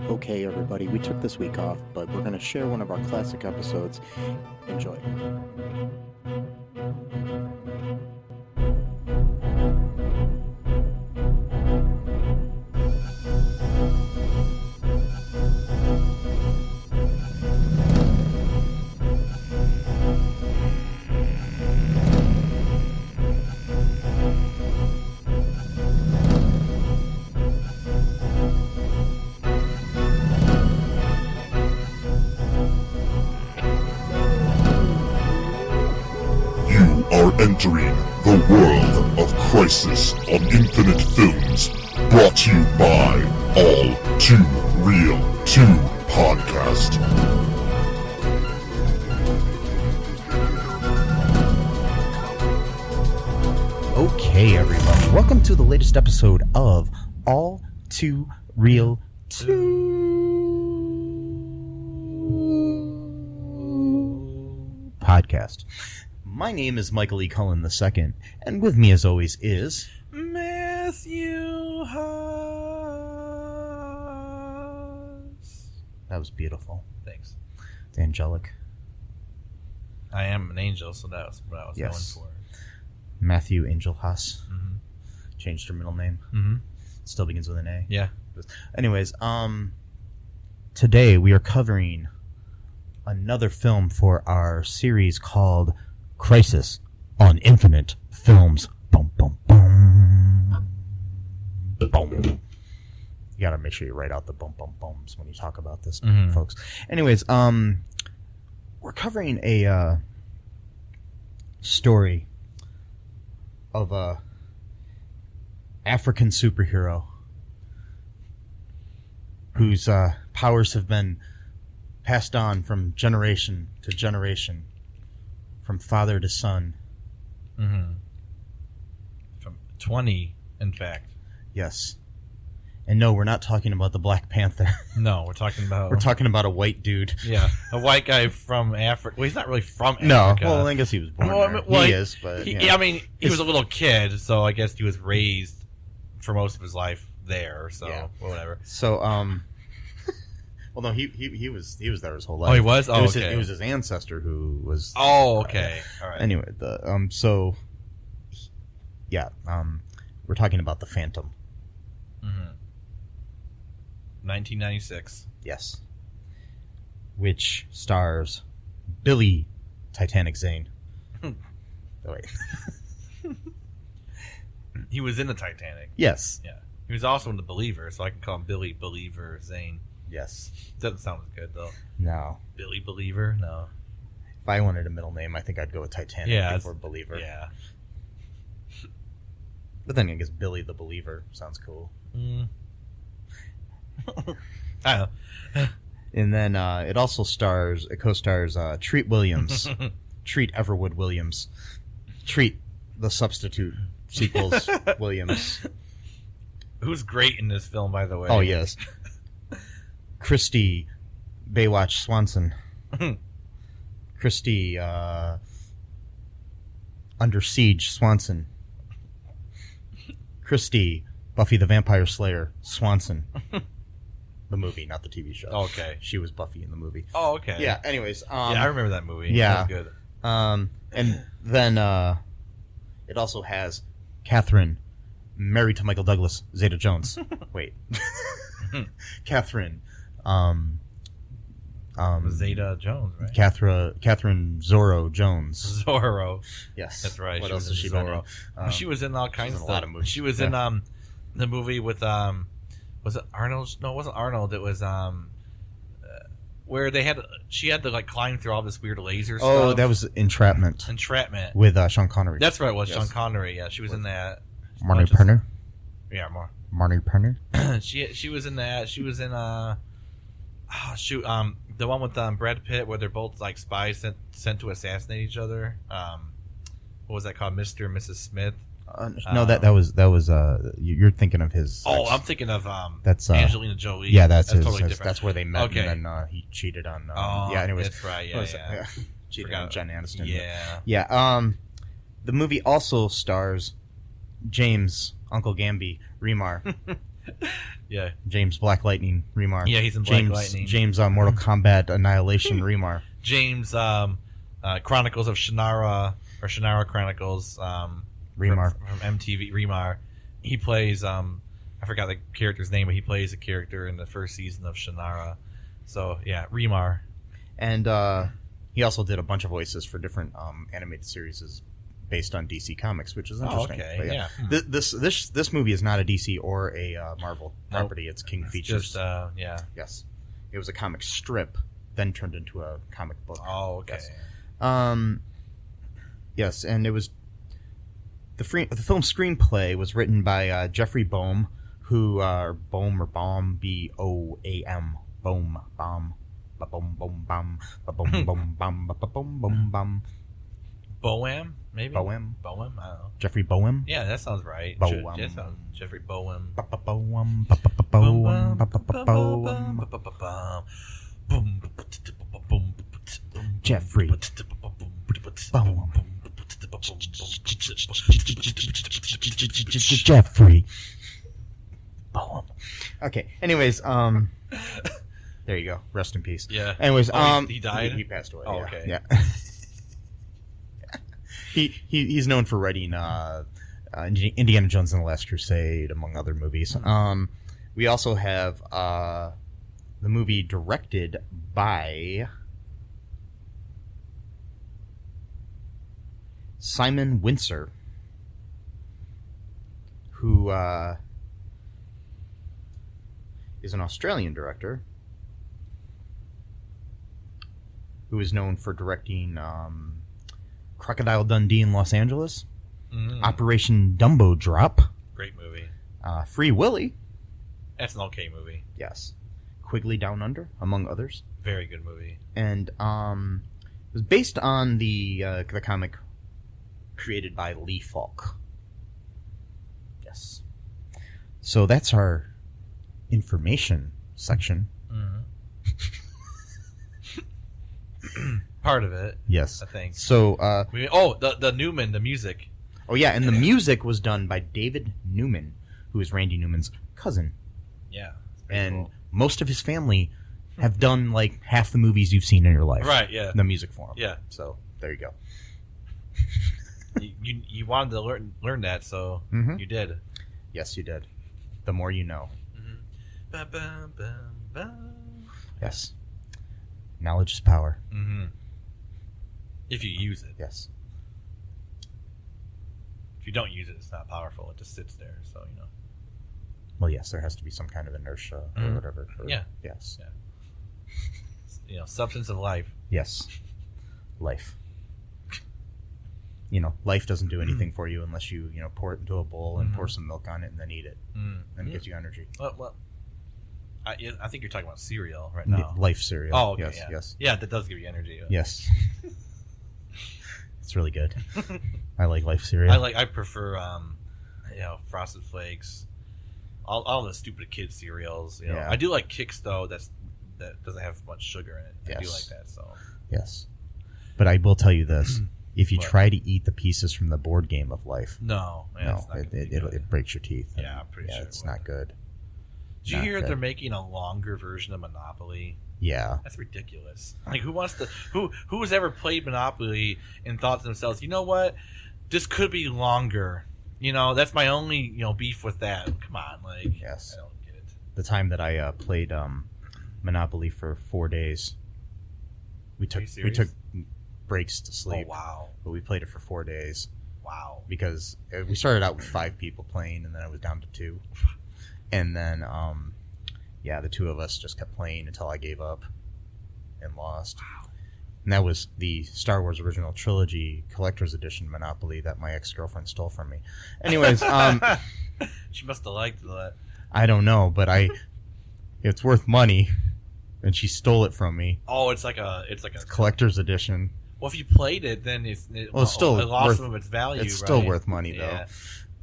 Okay, everybody, we took this week off, but we're going to share one of our classic episodes. Enjoy. Entering the world of Crisis on Infinite Films, brought to you by ALL2REELTOO podcast. Okay, everybody, welcome to the latest episode of ALL2REELTOO podcast. My name is Michael E. Cullen II, and with me, as always, is Matthew Haas. That was beautiful. Thanks. It's angelic. I am an angel, so that was what I was going for. Matthew Angel Haas. Mm-hmm. Changed her middle name. Mm-hmm. Still begins with an A. Yeah. Anyways, today we are covering another film for our series called Crisis on Infinite Films. Boom, boom, boom. Boom. You gotta make sure you write out the boom, boom, booms when you talk about this, folks. Anyways, we're covering a story of a African superhero whose powers have been passed on from generation to generation. From father to son. Mm-hmm. From 20, in fact. Yes. And no, we're not talking about the Black Panther. No, we're talking about... We're talking about a white dude. Yeah, a white guy from Africa. Well, he's not really from Africa. No, well, I guess he was born there. Well, he is, but... He was a little kid, so I guess he was raised for most of his life there, so whatever. So, well, no, he was there his whole life. Oh, he was? Oh, okay. It was his ancestor who was... Oh, okay. All right. Anyway, we're talking about The Phantom. Mm-hmm. 1996. Yes. Which stars Billy Titanic Zane. Oh, wait. He was in the Titanic. Yes. Yeah. He was also in The Believer, so I can call him Billy Believer Zane. Yes. Doesn't sound as good, though. No. Billy Believer? No. If I wanted a middle name, I think I'd go with Titanic before Believer. Yeah. But then I guess Billy the Believer sounds cool. I don't know. And then it also co-stars Treat Williams. Treat Everwood Williams. Treat the Substitute sequels Williams. Who's great in this film, by the way? Oh, yes. Christy Baywatch Swanson. Christy Under Siege Swanson. Christy Buffy the Vampire Slayer Swanson. The movie, not the TV show. Okay. She was Buffy in the movie. Oh, okay. Yeah, anyways. Yeah, I remember that movie. Yeah. That was good. And then it also has Catherine, married to Michael Douglas, Zeta Jones. Wait. Catherine. Zeta Jones, right? Catherine Zorro Jones. Zorro. Yes. That's right. What she else was has she in been Zorro. in? She was in all kinds of a lot of movies. She was in the movie with was it Arnold? No, it wasn't Arnold. It was where she had to like climb through all this weird laser stuff. Oh, that was Entrapment. Entrapment With Sean Connery. That's right. It was Yes. Sean Connery. Yeah, she was in that. Marnie Perner. Yeah, Marnie Perner. she was in that. She was in the one with Brad Pitt where they're both like spies sent to assassinate each other. What was that called, Mr. and Mrs. Smith? No, that was you're thinking of his. I'm thinking of that's Angelina Jolie. Yeah, that's his. totally different. That's where they met, Okay. and then he cheated on. Oh, yeah. Anyways, that's right. Yeah. Cheated on Jen Aniston. Yeah. Yeah. The movie also stars James Uncle Gamby Remar Yeah. James Black Lightning Remar. Yeah, he's in Black Lightning. James Mortal Kombat Annihilation Remar. James Chronicles of Shannara, or Shannara Chronicles Remar. from MTV. Remar. He plays, I forgot the character's name, but he plays a character in the first season of Shannara. So, yeah, Remar. And he also did a bunch of voices for different animated series based on DC Comics, which is interesting. Oh, okay, But yeah. This movie is not a DC or a Marvel property. It's King Features. Just, yeah. Yes. It was a comic strip, then turned into a comic book. Oh, okay. Yes. Yes, and it was the film screenplay was written by Jeffrey Boehm, who Boehm or Baum, B-O-A-M, Boehm, Baum, ba-boom, boom, bum, ba-boom, boom, bum, ba-boom, boom, bum. Boehm, maybe? Boehm. I don't know. Jeffrey Boehm. Yeah, that sounds right. Boehm. That sounds Jeffrey Boehm. Boehm. Boehm. Boehm. Jeffrey Boehm. Jeffrey Boehm. Okay. Anyways, there you go. Rest in peace. Yeah. Anyways, he died? He passed away. Oh, yeah. okay. Yeah. He's known for writing Indiana Jones and the Last Crusade, among other movies. We also have the movie directed by Simon Windsor, who is an Australian director who is known for directing Crocodile Dundee in Los Angeles, Operation Dumbo Drop, Great movie. Free Willy, That's an okay movie. yes, Quigley Down Under, among others, Very good movie. and it was based on the comic created by Lee Falk. Yes. So that's our information section. Part of it, Yes. I think. So, the Newman, the music. oh yeah, and the music was done by David Newman, who is Randy Newman's cousin. Yeah. And cool. most of his family have done like half the movies you've seen in your life. Right, yeah. The music for him. Yeah. So, there you go. you wanted to learn that, so Mhm. you did. Yes, you did. The more you know. Yes. Knowledge is power. If you use it. Yes. If you don't use it, it's not powerful. It just sits there, so, you know. Well, yes, there has to be some kind of inertia or whatever. Yeah. Yes. Yeah. You know, substance of life. Yes. Life. You know, life doesn't do anything for you unless you, pour it into a bowl and pour some milk on it and then eat it. And it gives you energy. Well, I think you're talking about cereal right now. Life cereal. Oh, okay, yes, yeah. yes. Yeah, that does give you energy. Yes. It's really good. I like Life cereal. I prefer Frosted Flakes, all the stupid kid cereals. You know, Yeah. I do like Kix though. That doesn't have much sugar in it. I do Yes. like that. So Yes. But I will tell you this. If you What? try to eat the pieces from the board game of life, no, it's not gonna be good. it breaks your teeth. Yeah, and, I'm pretty sure it it's would. not good. Did you Not hear good. they're making a longer version of Monopoly? Yeah. That's ridiculous. Like, who wants to? Who has ever played Monopoly and thought to themselves, you know what, this could be longer. You know, that's my only beef with that. Come on, like, Yes. I don't get it. The time that I played Monopoly for 4 days, we took breaks to Oh sleep. wow, But we played it for 4 days wow. because we started out with 5 people playing, and then I was down to 2, and then the 2 of us just kept playing until I gave up and lost. Wow. And that was the Star Wars Original Trilogy Collector's Edition Monopoly that my ex-girlfriend stole from me. Anyways, She must have liked that. I don't know, but it's worth money, and she stole it from me. Oh, it's like a Collector's Edition. Well, if you played it, then it's still it lost worth- some of its value. It's still right? worth money, though. Yeah.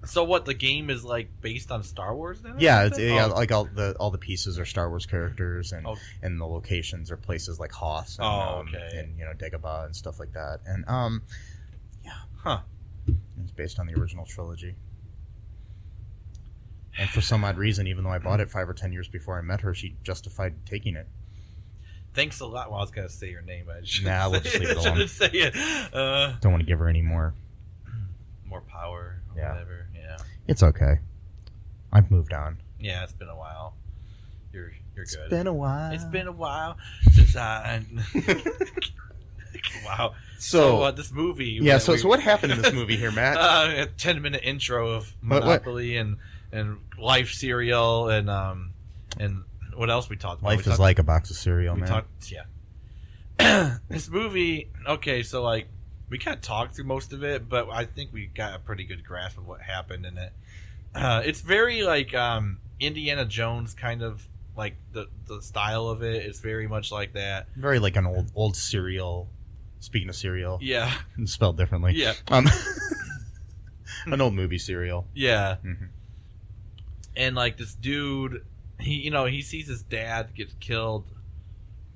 So what? The game is like based on Star Wars, then? or Yeah, something? like all the pieces are Star Wars characters, and Oh. and the locations are places like Hoth and, okay. and Dagobah and stuff like that. And Huh. it's based on the original trilogy. And for some odd reason, even though I bought it 5 or 10 years before I met her, she justified taking it. Thanks a lot. Well, I was going to say your name. Nah, we'll just leave it alone. Say it. Don't want to give her any more power or whatever. Yeah. It's okay. I've moved on. Yeah, it's been a while. You're good. It's been a while. It's been a while since I... Wow. So this movie... Yeah, so what happened in this movie here, Matt? A 10-minute intro of Monopoly and Life cereal and what else we talked about? Life is like a box of cereal, man. This movie, okay, so like we kind of talked through most of it, but I think we got a pretty good grasp of what happened in it. It's very like Indiana Jones kind of like the style of it. It's very much like that. Very like an old cereal. Speaking of cereal, yeah, spelled differently. Yeah, an old movie cereal. Yeah, and like this dude. He sees his dad get killed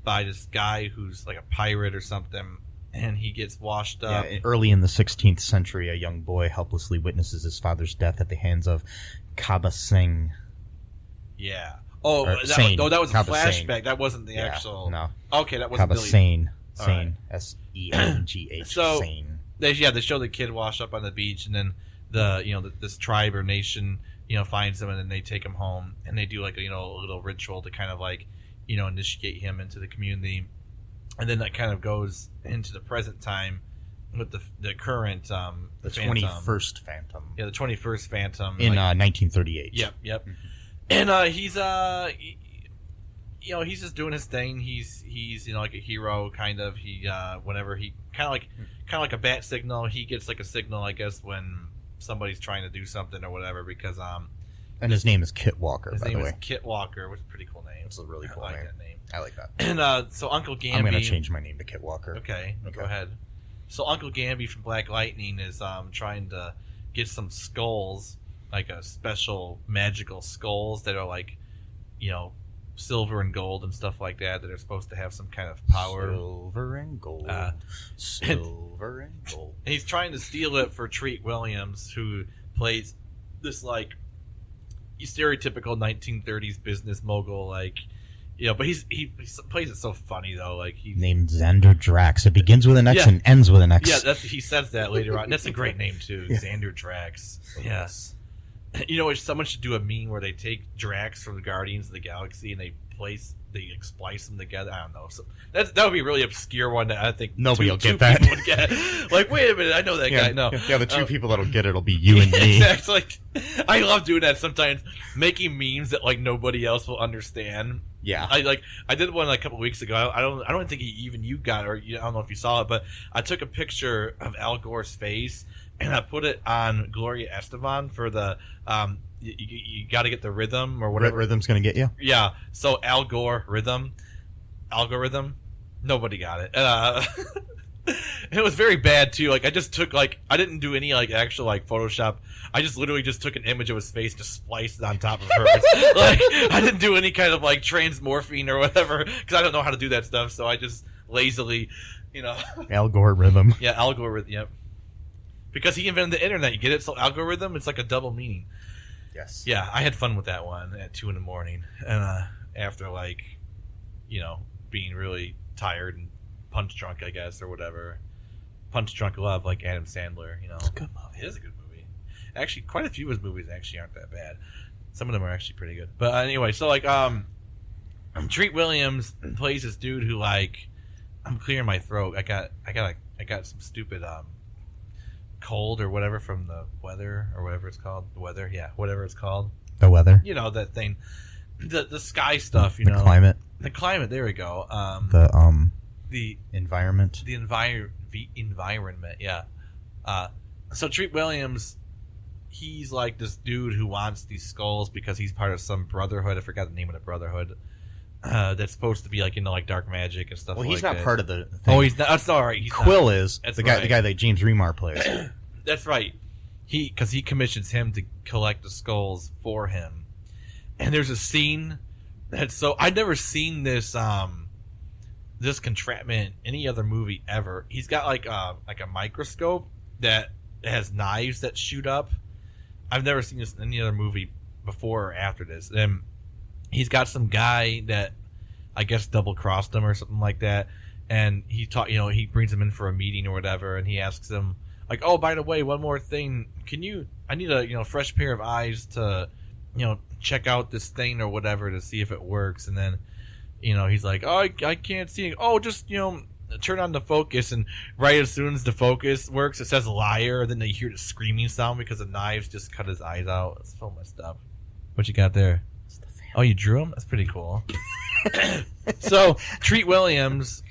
by this guy who's like a pirate or something, and he gets washed up. Yeah, early in the 16th century, a young boy helplessly witnesses his father's death at the hands of Kaba Sengh. Yeah. Oh, that was a Kaba flashback. Sengh. That wasn't the actual. No. Okay, that wasn't Kaba Billy. Sengh. Right. Sengh. So Sane. They show the kid washed up on the beach, and then this tribe or nation finds him, and then they take him home, and they do like a little ritual to kind of like initiate him into the community, and then that kind of goes into the present time with the current the Phantom. 21st Phantom. Yeah, the 21st Phantom in 1938. Yep. And he's he's just doing his thing. He's like a hero kind of. He whenever he kind of like a bat signal, he gets like a signal, I guess, when somebody's trying to do something or whatever, because and his name is Kit Walker, his by the name way. is Kit Walker, which is a pretty cool name. It's a really cool I like name. that name. I like that. And so Uncle Gamby, I'm going to change my name to Kit Walker. Okay, go ahead. So Uncle Gamby from Black Lightning is trying to get some skulls, like a special magical skulls that are like, silver and gold and stuff like that are supposed to have some kind of power. Silver and gold. Silver and gold. And he's trying to steal it for Treat Williams, who plays this like stereotypical 1930s business mogul, like but he plays it so funny though, like he named Xander Drax. It begins with an X and ends with an X. Yeah, he says that later on. That's a great name too, Xander Drax. Yes. Someone should do a meme where they take Drax from the Guardians of the Galaxy and they splice them together. I don't know. So that would be a really obscure one that I think nobody will get two that. Would get. Like, wait a minute, I know that guy. No, the two people that'll get it'll be you and me. Exactly. Like, I love doing that sometimes, making memes that like nobody else will understand. Yeah, I did one like a couple weeks ago. I don't think even you got it, or I don't know if you saw it, but I took a picture of Al Gore's face and I put it on Gloria Estefan for the you got to get the rhythm or whatever. Rhythm's gonna get you. Yeah. So Al Gore algorithm. Nobody got it. It was very bad too. Like I just took I didn't do any like actual like Photoshop. I just literally just took an image of his face, just spliced it on top of hers. Like I didn't do any kind of like transmorphine or whatever because I don't know how to do that stuff. So I just lazily, Algorithm. Yeah, algorithm. Yep. Because he invented the internet, you get it? So algorithm, it's like a double meaning. Yes. Yeah, I had fun with that one at 2 a.m. and after being really tired and punch drunk, I guess, or whatever. Punch drunk love, like Adam Sandler. It's a good movie. It is a good movie. Actually, quite a few of his movies actually aren't that bad. Some of them are actually pretty good. But anyway, so Treat Williams plays this dude who I'm clearing my throat. I got some stupid cold or whatever from the weather or whatever it's called. The weather, yeah, whatever it's called. The weather. That thing, the sky stuff. The climate. The climate. There we go. The environment. The environment. Yeah. So Treat Williams, he's like this dude who wants these skulls because he's part of some brotherhood. I forgot the name of the brotherhood. That's supposed to be into dark magic and stuff. Well, he's like not that. part of the thing. Oh, he's not. That's all right. Quill is that's the guy that James Remar plays. That's right. Because he commissions him to collect the skulls for him. And there's a scene that's so I'd never seen this this contraption in any other movie ever. He's got like a microscope that has knives that shoot up. I've never seen this in any other movie before or after this. And he's got some guy that I guess double crossed him or something like that. And he he brings him in for a meeting or whatever, and he asks him like, "Oh, by the way, one more thing. I need a fresh pair of eyes to check out this thing or whatever to see if it works." And then he's like, "Oh, I can't see it. Oh, just turn on the focus." And right as soon as the focus works, it says liar. And then they hear the screaming sound because the knives just cut his eyes out. It's so messed up. What you got there? Oh, you drew him? That's pretty cool. So Treat Williams,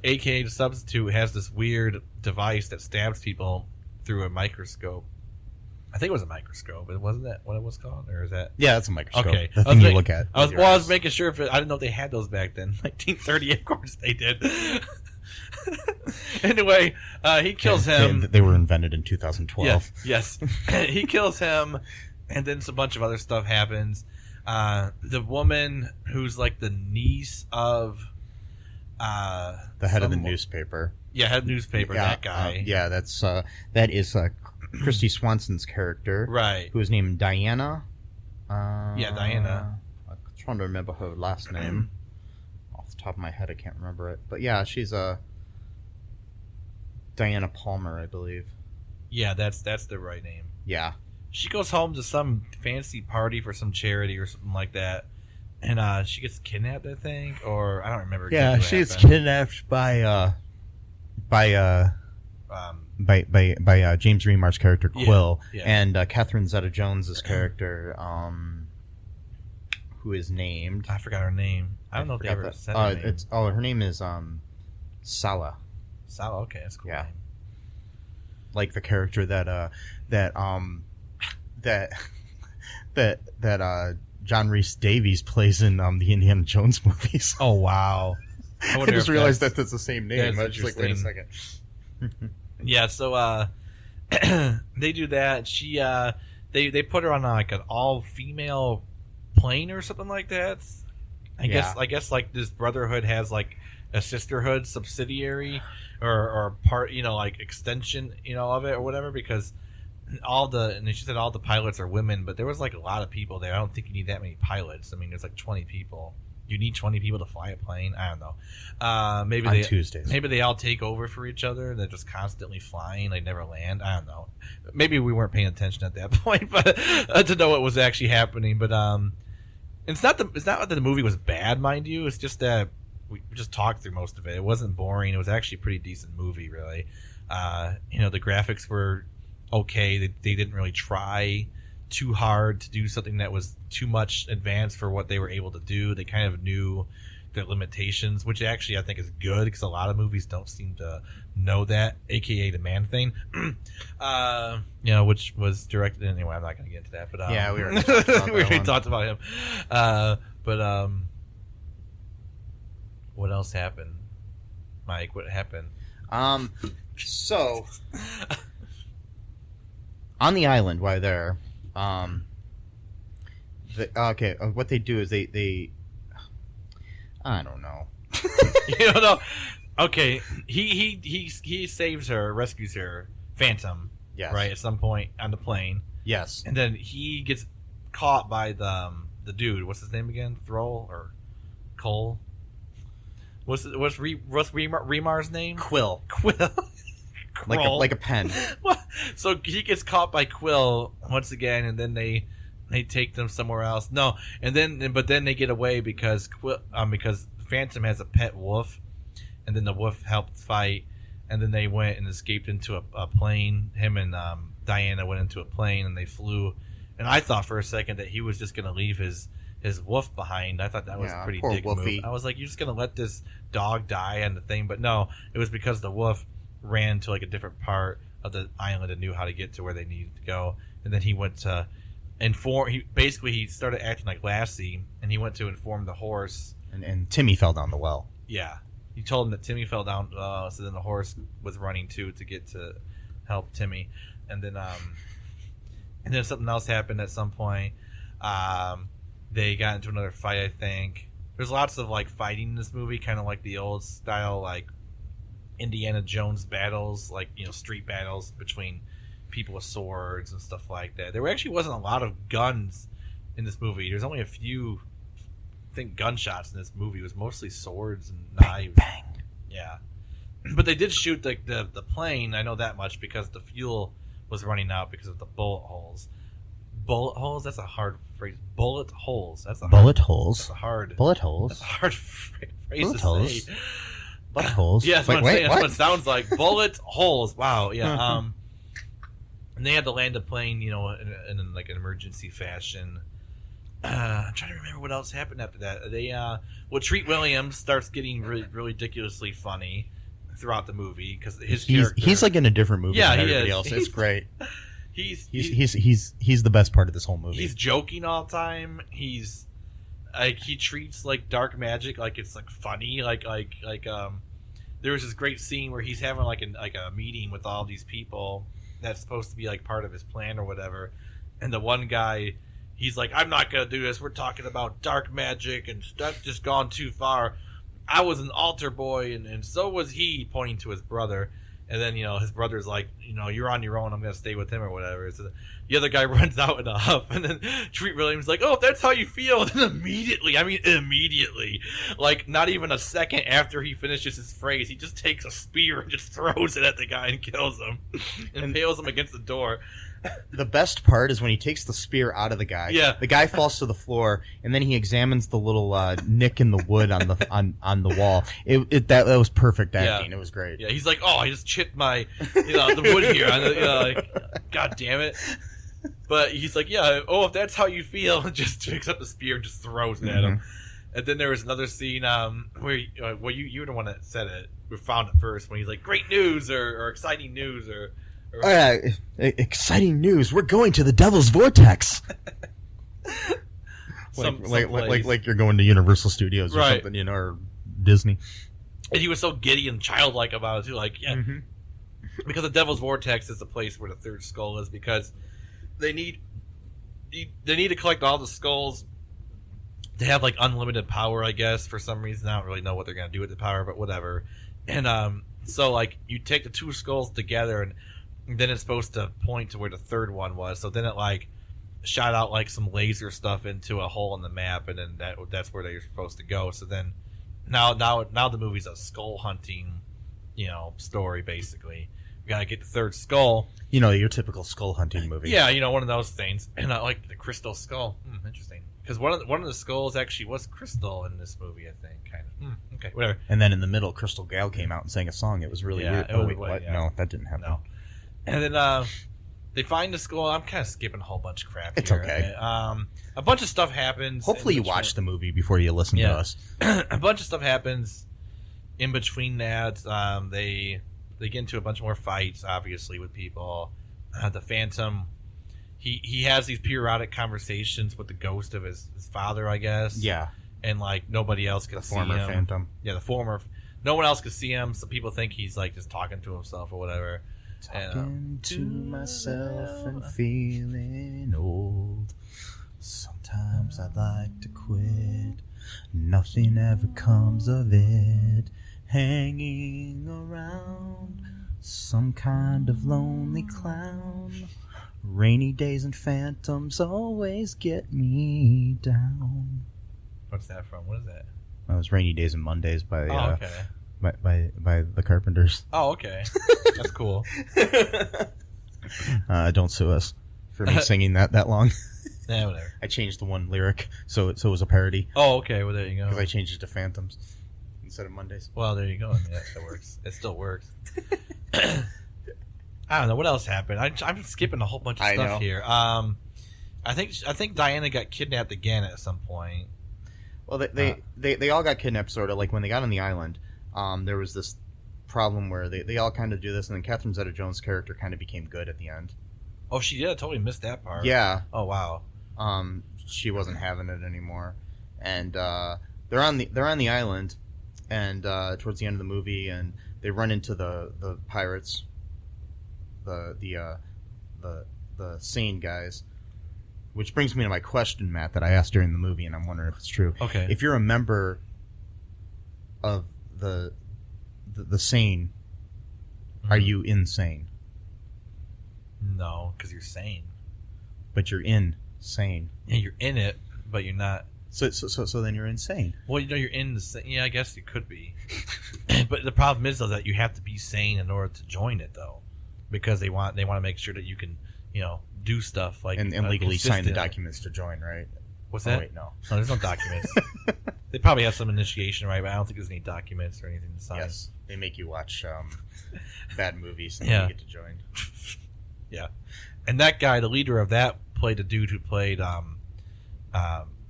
aka the substitute, has this weird device that stabs people through a microscope. I think it was a microscope, but wasn't that what it was called, or is that? Yeah, that's a microscope. Okay, the thing you look at. I was making sure if I didn't know if they had those back then. 1930, of course they did. Anyway, he kills him. They were invented in 2012. Yes. He kills him, and then a bunch of other stuff happens. The woman who's like the niece of the head of the newspaper. Yeah, head newspaper. That guy. That is Christy Swanson's character, right? Who is named Diana. Diana. I'm trying to remember her last name. Off the top of my head, I can't remember it. But yeah, she's Diana Palmer, I believe. Yeah, that's the right name. Yeah. She goes home to some fancy party for some charity or something like that, and she gets kidnapped, I think, or I don't remember. Yeah, she gets kidnapped by James Remar's character Quill, and Catherine Zeta-Jones's character, who is named. I forgot her name. I don't know if they ever said her name. Her name is Sala. Sala, okay, that's cool. Yeah, like the character that John Rhys Davies plays in the Indiana Jones movies. Oh wow! I just realized that's the same name. I was just like, wait a second. Yeah, so they do that. She they put her on like an all-female plane or something like that. I guess like this Brotherhood has like a sisterhood subsidiary or part, like extension, of it or whatever, because and she said all the pilots are women, but there was like a lot of people there. I don't think you need that many pilots. I mean, there's like 20 people. You need 20 people to fly a plane? I don't know. Maybe Tuesdays. Maybe they all take over for each other. They're just constantly flying. They never land. I don't know. Maybe we weren't paying attention at that point, but to know what was actually happening. But it's not that the movie was bad, mind you. It's just that we just talked through most of it. It wasn't boring. It was actually a pretty decent movie, really. The graphics were okay. They didn't really try too hard to do something that was too much advanced for what they were able to do. They kind of knew their limitations, which actually I think is good, because a lot of movies don't seem to know that, aka the Man Thing. Which was directed anyway. I'm not going to get into that, but yeah, we already talked about him. But what else happened, Mike? What happened? So on the island, while there. What they do is they I don't know. You don't know? Okay, he saves her, rescues her, Phantom. Yes. Right at some point on the plane. Yes. And then he gets caught by the dude. What's his name again? Thrall or Cole? What's Remar's name? Quill. like a pen. So he gets caught by Quill once again, and then they take them somewhere else. No, but then they get away because Phantom has a pet wolf, and then the wolf helped fight, and then they went and escaped into a plane. Him and Diana went into a plane, and they flew. And I thought for a second that he was just going to leave his wolf behind. I thought that was a pretty dick move. I was like, you're just going to let this dog die on the thing? But no, it was because the wolf ran to like a different part of the island and knew how to get to where they needed to go. And then he went to inform. He started acting like Lassie, and he went to inform the horse. And Timmy fell down the well. Yeah, he told him that Timmy fell down. So then the horse was running too to get to help Timmy. And then something else happened at some point. They got into another fight, I think. There's lots of like fighting in this movie, kind of like the old style, like Indiana Jones battles, like, street battles between people with swords and stuff like that. There actually wasn't a lot of guns in this movie. There's only a few, I think, gunshots in this movie. It was mostly swords and knives. Bang. Yeah. But they did shoot the plane, I know that much, because the fuel was running out because of the bullet holes. Bullet holes? That's a hard phrase. Bullet holes. That's a Bullet hard, holes. That's a hard. Bullet holes. That's a hard phrase Bullet to holes. say. Bullet holes. Yeah, that's what I'm saying. That's what? what it sounds like. Bullet holes. Wow. Yeah. And they had to land the plane, in like an emergency fashion. I'm trying to remember what else happened after that. They, Treat Williams starts getting really, really ridiculously funny throughout the movie because his character. He's like in a different movie Yeah, than he everybody is. else. It's great. He's the best part of this whole movie. He's joking all the time. He's like he treats like dark magic like it's like funny. Like there was this great scene where he's having like a meeting with all these people that's supposed to be like part of his plan or whatever, and the one guy. He's like, I'm not going to do this. We're talking about dark magic, and that's just gone too far. I was an altar boy, and so was he, pointing to his brother. And then, his brother's like, you're on your own. I'm going to stay with him or whatever. So the other guy runs out in a huff, and then Treat Williams like, oh, if that's how you feel, then immediately, like not even a second after he finishes his phrase, he just takes a spear and just throws it at the guy and kills him and impales him against the door. The best part is when he takes the spear out of the guy. Yeah. The guy falls to the floor, and then he examines the little nick in the wood on the wall. That was perfect acting. Yeah. It was great. Yeah, he's like, oh, I just chipped my, the wood here. Like, God damn it. But he's like, yeah, if that's how you feel, just picks up the spear and just throws it at him. And then there was another scene where you were the one that said it. We found it first when he's like, great news or exciting news or exciting news! We're going to the Devil's Vortex. like you're going to Universal Studios or right. something, or Disney. And he was so giddy and childlike about it too. Like, yeah, because the Devil's Vortex is the place where the third skull is, because they need to collect all the skulls to have like unlimited power. I guess for some reason I don't really know what they're gonna do with the power, but whatever. And so like you take the two skulls together and then it's supposed to point to where the third one was. So then it like shot out like some laser stuff into a hole in the map, and then that's where they're supposed to go. So then now the movie's a skull hunting, story basically. We gotta get the third skull. Your typical skull hunting movie. Yeah, one of those things. And I like the crystal skull. Interesting. Because one of the skulls actually was crystal in this movie, I think. Kind of. Okay, whatever. And then in the middle, Crystal Gal came out and sang a song. It was really weird. What? Yeah. No, that didn't happen. No. And then they find the skull. I'm kind of skipping a whole bunch of crap here. It's okay. A bunch of stuff happens. Hopefully you watch the movie before you listen to us. A bunch of stuff happens in between that. They get into a bunch more fights, obviously, with people. The Phantom, he has these periodic conversations with the ghost of his father, I guess. Yeah. And, like, nobody else can see him. The former Phantom. Yeah, the former. No one else can see him, so people think he's, like, just talking to himself or whatever. Talking to myself and feeling old. Sometimes I'd like to quit. Nothing ever comes of it. Hanging around some kind of lonely clown. Rainy days and phantoms always get me down. What's that from? What is that? That was Rainy Days and Mondays by okay. by the Carpenters. Oh, okay. That's cool. Don't sue us for me singing that long. Yeah, whatever. I changed the one lyric, so it was a parody. Oh, okay. Well, there you go. Because I changed it to Phantoms instead of Mondays. Well, there you go. I mean, that still works. It still works. I don't know what else happened. I'm skipping a whole bunch of stuff here. I think Diana got kidnapped again at some point. Well, they all got kidnapped, sort of. Like when they got on the island, there was this problem where they all kind of do this, and then Catherine Zeta-Jones' character kind of became good at the end. Oh, she did? I totally missed that part. Yeah. Oh, wow. She wasn't having it anymore, and they're on the island, and towards the end of the movie, and they run into the pirates, the Sengh guys. Which brings me to my question, Matt, that I asked during the movie, and I'm wondering if it's true. Okay. If you're a member of the Sengh, are you insane? No, because you're sane. But you're in Sane. And you're in it, but you're not. So then you're insane. Well, you're in the. Yeah, I guess you could be. But the problem is, though, that you have to be sane in order to join it, though, because they want to make sure that you can, do stuff like and legally sign the consistent- documents to join, right? What's Oh, that? wait, no. No, there's no documents. They probably have some initiation, right? But I don't think there's any documents or anything to sign. Yes, they make you watch bad movies and Yeah. then you get to join. Yeah, and that guy, the leader of that, played the dude who played the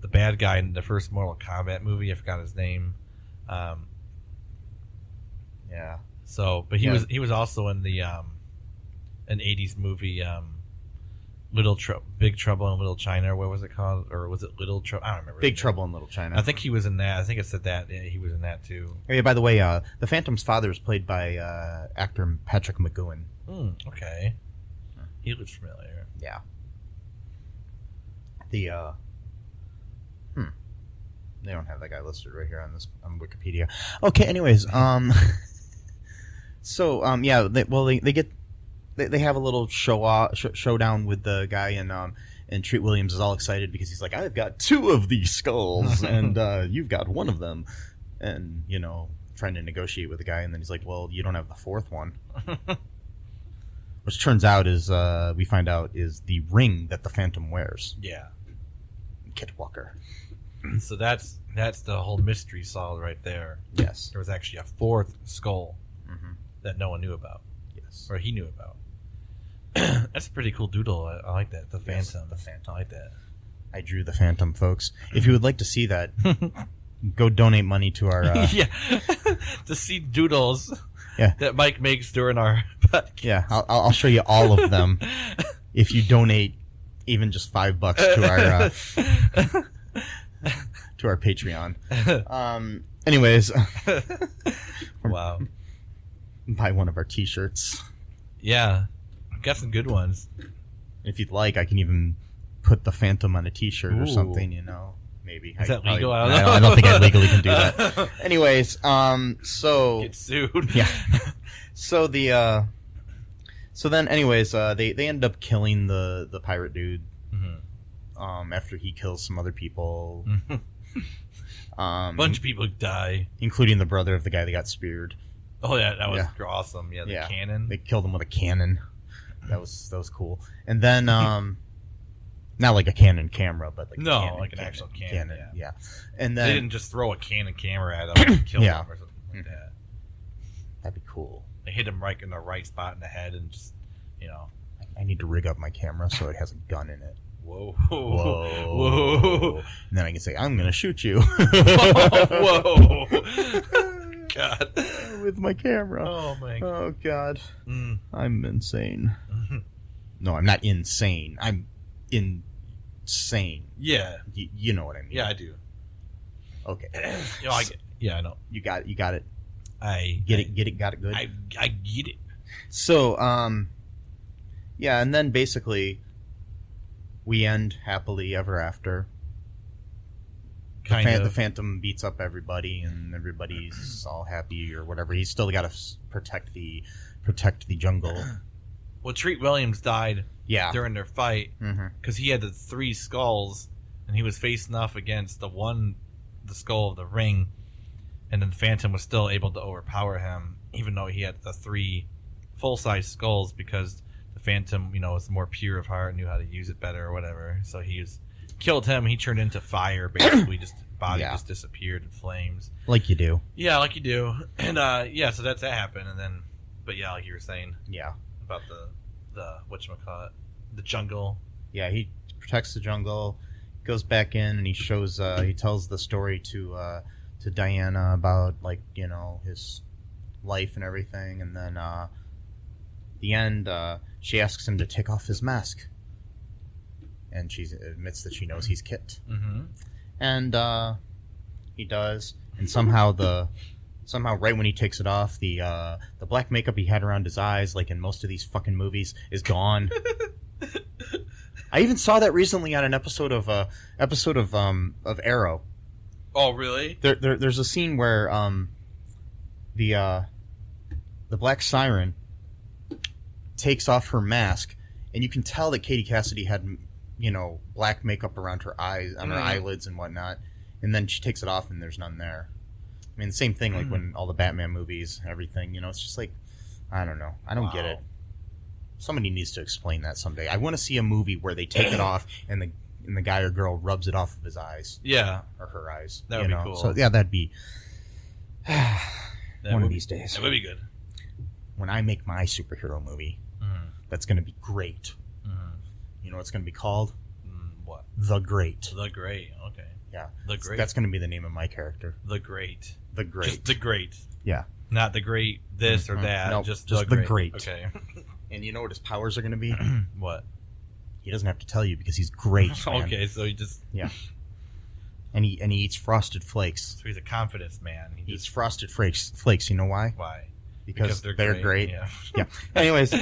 bad guy in the first Mortal Kombat movie. I forgot his name. Yeah. So, but he was also in the an '80s movie, Big Trouble in Little China. Or what was it called? Or was it Little Trouble? I don't remember. Big Trouble in Little China. I think he was in that. I think it said that. Yeah, he was in that too. Oh, yeah, by the way, the Phantom's father is played by actor Patrick McGowan. Okay. He looks familiar. Yeah. They don't have that guy listed right here on Wikipedia. Okay, anyways, they have a little showdown with the guy, and Treat Williams is all excited because he's like, I've got 2 of these skulls and you've got 1 of them, and trying to negotiate with the guy, and then he's like, well, you don't have the 4th one. Which turns out we find out is the ring that the Phantom wears. Yeah. Kit Walker. So that's the whole mystery solved right there. Yes. There was actually a 4th skull that no one knew about. Yes. Or he knew about. That's a pretty cool doodle. I like that. The Yes, Phantom. the Phantom. I like that. I drew the Phantom, folks. If you would like to see that, go donate money to our... Yeah. To see doodles Yeah. that Mike makes during our podcast. Yeah, I'll show you all of them if you donate even just $5 to our Patreon. Anyways, Wow. buy one of our T-shirts. Yeah. I've got some good ones. If you'd like, I can even put the Phantom on a T-shirt or Ooh. something. Maybe. Is that legal? I I don't know. I don't think I legally can do that. Anyways, so Get sued. yeah. So then, anyways, they end up killing the pirate dude. After he kills some other people. Bunch of people die. Including the brother of the guy that got speared. Oh yeah, that was Yeah. awesome. Yeah, the cannon. They killed him with a cannon. That was cool. And then not like a Canon camera, but like No, a cannon, like an actual cannon, Yeah. And then They didn't just throw a Canon camera at him and kill Yeah. him or something like that. that'd be cool. They hit him right in the right spot in the head and just, I need to rig up my camera so it has a gun in it. whoa. Whoa. And then I can say, I'm gonna shoot you. Whoa. God. With my camera. Oh, my God. Oh God. Mm. I'm insane. No, I'm not insane. I'm insane. Yeah. You know what I mean. Yeah, I do. Okay. I know. You got it. I Get it. Got it good. I get it. So, yeah, and then basically we end happily ever after. The Phantom beats up everybody, and everybody's all happy or whatever. He's still got to protect the jungle. Well, Treat Williams died Yeah. during their fight Mm-hmm. because he had the 3 skulls, and he was facing off against the skull of the ring, and then Phantom was still able to overpower him, even though he had the 3 full-size skulls, because the Phantom, was more pure of heart, knew how to use it better or whatever. So killed him. He turned into fire, basically. Just body Yeah. just disappeared in flames. Like you do. Yeah, like you do. And so that happened, and then, but yeah, like you were saying Yeah. about the whatchamacallit, the jungle. Yeah, he protects the jungle, goes back in, and he tells the story to Diana about, like, his life and everything, and then the end, she asks him to take off his mask, and she admits that she knows he's Kit, and he does, and somehow right when he takes it off, the black makeup he had around his eyes, like in most of these fucking movies, is gone. I even saw that recently on an episode of Arrow. Oh, really? There's a scene where the Black Siren takes off her mask, and you can tell that Katie Cassidy had black makeup around her eyes, on her eyelids and whatnot, and then she takes it off and there's none there. I mean, the same thing like when all the Batman movies, everything, it's just like, I don't know. I don't get it. Somebody needs to explain that someday. I want to see a movie where they take it off and the guy or girl rubs it off of his eyes. Yeah. Or her eyes. That would be cool. So, yeah, that'd be one of these days. That would be good. When I make my superhero movie, that's going to be great. You know what it's going to be called? What? The Great. The Great. Okay. Yeah. The Great. That's going to be the name of my character. The Great. The Great. Just The Great. Yeah. Not The Great this or that. No, just the Great. Okay. And you know what his powers are going to be? What? He doesn't have to tell you because he's great, man. Okay, so he just... Yeah. And he eats Frosted Flakes. So he's a confidence man. He eats Frosted Flakes. You know why? Why? Because they're great. Yeah. Yeah. Anyways,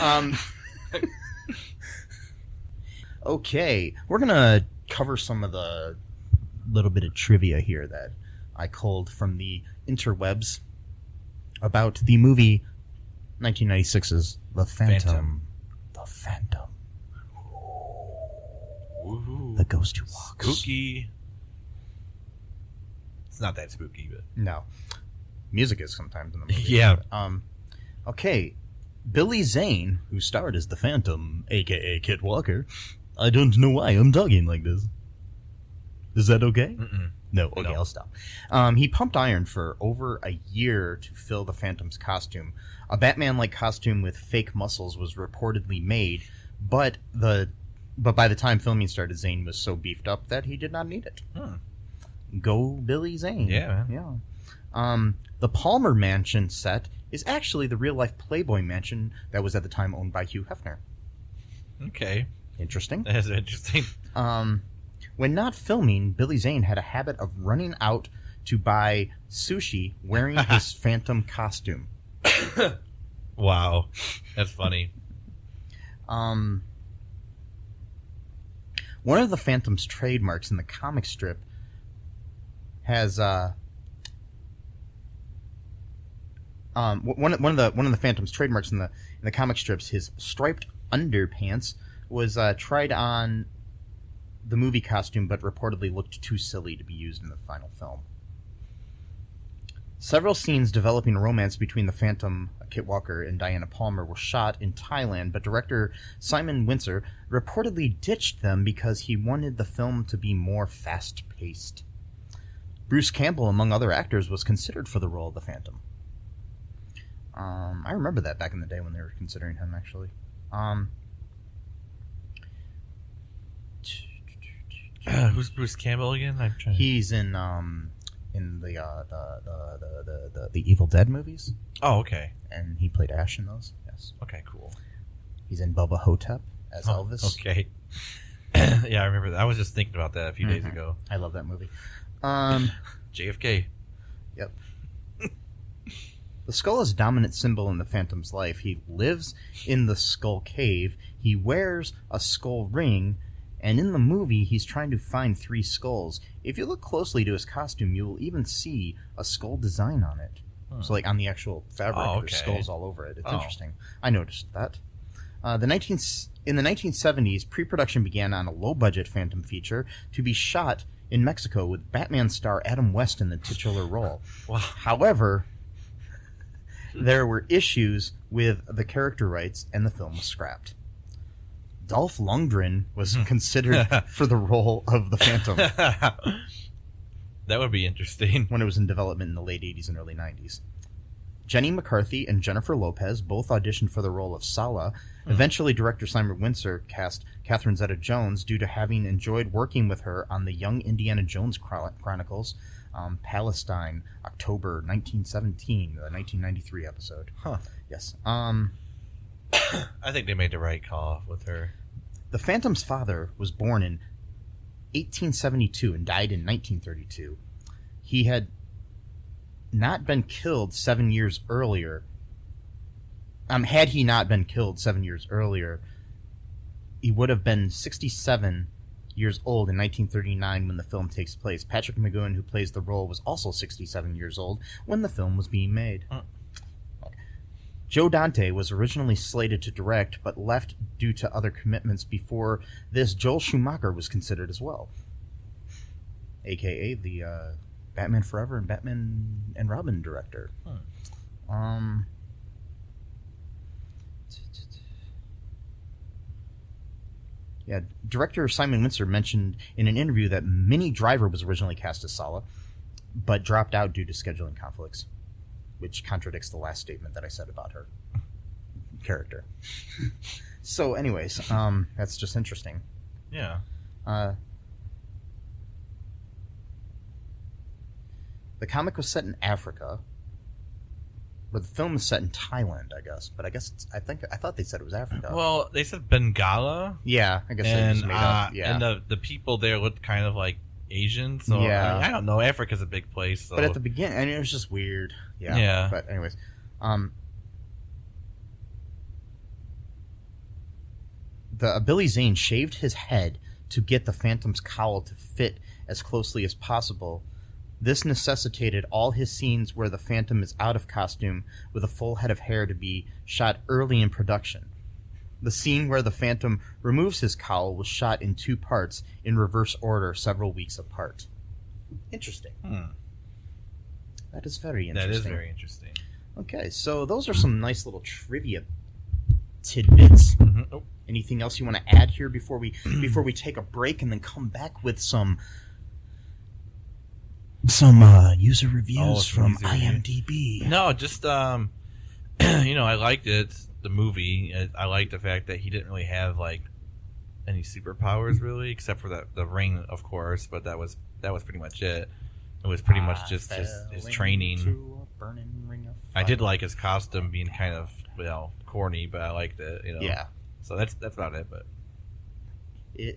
okay, we're gonna cover some of the little bit of trivia here that I culled from the interwebs about the movie 1996's The Phantom. The Phantom. Ooh. The ghost who walks. Spooky. It's not that spooky, but No. Music is sometimes in the movie. yeah. Okay. Billy Zane, who starred as the Phantom, a.k.a. Kit Walker. I don't know why I'm talking like this. Is that okay? Mm-mm. No. Okay, No. I'll stop. He pumped iron for over a year to fill the Phantom's costume. A Batman-like costume with fake muscles was reportedly made, but by the time filming started, Zane was so beefed up that he did not need it. Go Billy Zane. Yeah, man. Yeah. The Palmer Mansion set is actually the real-life Playboy mansion that was at the time owned by Hugh Hefner. Okay. Interesting. That is interesting. When not filming, Billy Zane had a habit of running out to buy sushi wearing his Phantom costume. Wow. That's funny. One of the Phantom's trademarks in the comic strip has one of the Phantom's trademarks in the comic strips, his striped underpants, was tried on the movie costume, but reportedly looked too silly to be used in the final film. Several scenes developing a romance between the Phantom, Kit Walker, and Diana Palmer were shot in Thailand, but director Simon Windsor reportedly ditched them because he wanted the film to be more fast-paced. Bruce Campbell, among other actors, was considered for the role of the Phantom. I remember that back in the day when they were considering him, actually. Who's Bruce Campbell again? I'm trying. He's in the Evil Dead movies. Oh, okay. And he played Ash in those. Yes. Okay, cool. He's in Bubba Hotep as Elvis. Okay. Yeah, I remember that. I was just thinking about that a few days ago. I love that movie. JFK. Yep. The skull is a dominant symbol in the Phantom's life. He lives in the Skull Cave. He wears a skull ring, and in the movie, he's trying to find 3 skulls. If you look closely to his costume, you will even see a skull design on it. So, like, on the actual fabric, there's skulls all over it. It's interesting. I noticed that. In the 1970s, pre-production began on a low-budget Phantom feature to be shot in Mexico with Batman star Adam West in the titular role. Wow. However, there were issues with the character rights, and the film was scrapped. Dolph Lundgren was considered for the role of the Phantom. That would be interesting. When it was in development in the late 80s and early 90s. Jenny McCarthy and Jennifer Lopez both auditioned for the role of Sala. Eventually, director Simon Windsor cast Catherine Zeta-Jones due to having enjoyed working with her on the Young Indiana Jones Chronicles, Palestine, October 1917, the 1993 episode. Huh. Yes. I think they made the right call with her. The Phantom's father was born in 1872 and died in 1932. He had not been killed 7 years earlier. Had he not been killed 7 years earlier, he would have been 67 years old in 1939 when the film takes place. Patrick McGowan, who plays the role, was also 67 years old when the film was being made. Joe Dante was originally slated to direct, but left due to other commitments. Before this, Joel Schumacher was considered as well, a.k.a. the Batman Forever and Batman and Robin director. Yeah, director Simon Windsor mentioned in an interview that Minnie Driver was originally cast as Sala, but dropped out due to scheduling conflicts, which contradicts the last statement that I said about her character. So, anyways, that's just interesting. Yeah. The comic was set in Africa, but the film is set in Thailand, I guess. But I thought they said it was Africa. Well, they said Bengalla. Yeah, I guess they just made up. Yeah, and the people there looked kind of like Asian. So yeah. I don't know. Africa's a big place. So. But at the beginning, and it was just weird. Yeah. Yeah. But anyways, Billy Zane shaved his head to get the Phantom's cowl to fit as closely as possible. This necessitated all his scenes where the Phantom is out of costume with a full head of hair to be shot early in production. The scene where the Phantom removes his cowl was shot in 2 parts in reverse order several weeks apart. Interesting. That is very interesting. That is very interesting. Okay, so those are some nice little trivia tidbits. Mm-hmm. Oh. Anything else you want to add here before we take a break and then come back with some user reviews from IMDb? No, just I liked it. The movie. I liked the fact that he didn't really have like any superpowers really, except for the ring, of course. But that was pretty much it. It was pretty much just his training. I did like his costume being kind of corny, but I liked it. Yeah. So that's about it. But yeah.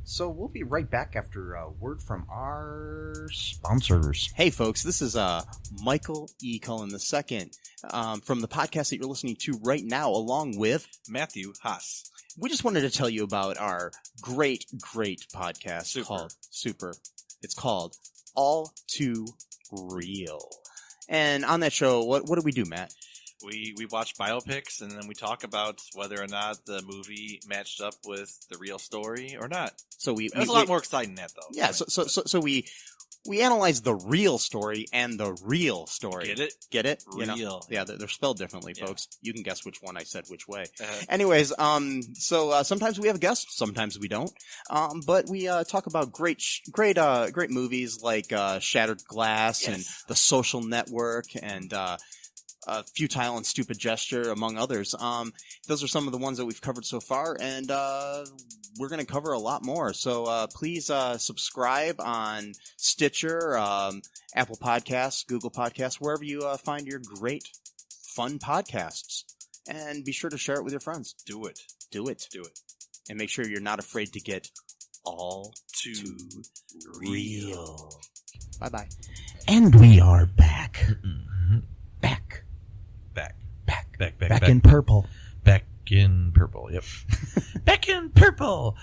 So we'll be right back after a word from our sponsors. Hey, folks, this is Michael E. Cullen II from the podcast that you're listening to right now, along with Matthew Haas. We just wanted to tell you about our great podcast called Super. It's called All Too Real. And on that show, what do we do, Matt? We watch biopics, and then we talk about whether or not the movie matched up with the real story or not. So it was a lot more exciting than that, though. Yeah, so we analyze the real story and the real story. Get it? Real. Yeah, they're spelled differently, folks. You can guess which one I said which way. Uh-huh. Anyways, so sometimes we have guests, sometimes we don't. But we talk about great movies like Shattered Glass and The Social Network and Futile and Stupid Gesture, among others. Those are some of the ones that we've covered so far, and we're going to cover a lot more. So please subscribe on Stitcher, Apple Podcasts, Google Podcasts, wherever you find your great, fun podcasts. And be sure to share it with your friends. Do it. And make sure you're not afraid to get all too real. Bye-bye. And we are back. Mm-hmm. Back in purple. Back in purple, yep. Back in purple.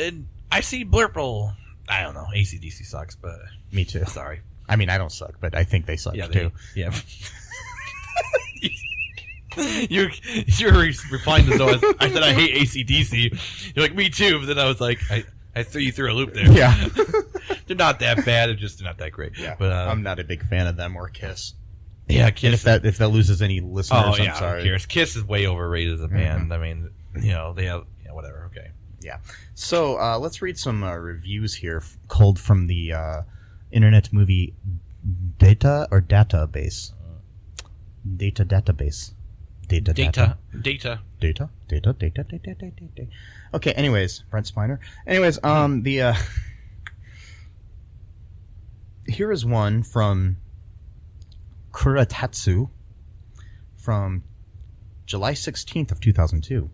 And I see blurple. I don't know. AC/DC sucks, but... Me too. Sorry. I mean, I don't suck, but I think they suck too. Yeah. You're replying to those. I said I hate AC/DC. You're like, me too. But then I was like, I threw you through a loop there. Yeah. They're not that bad. They're just not that great. Yeah. But I'm not a big fan of them or Kiss. Yeah, Kiss. And if that loses any listeners, I'm sorry. Who cares? Kiss is way overrated as a band. I mean, they have whatever. Okay. Yeah. So let's read some reviews here, culled from the Internet Movie Database. Data. Okay. Anyways, Brent Spiner. Anyways, here is one from Kuratatsu from July 16th of 2002.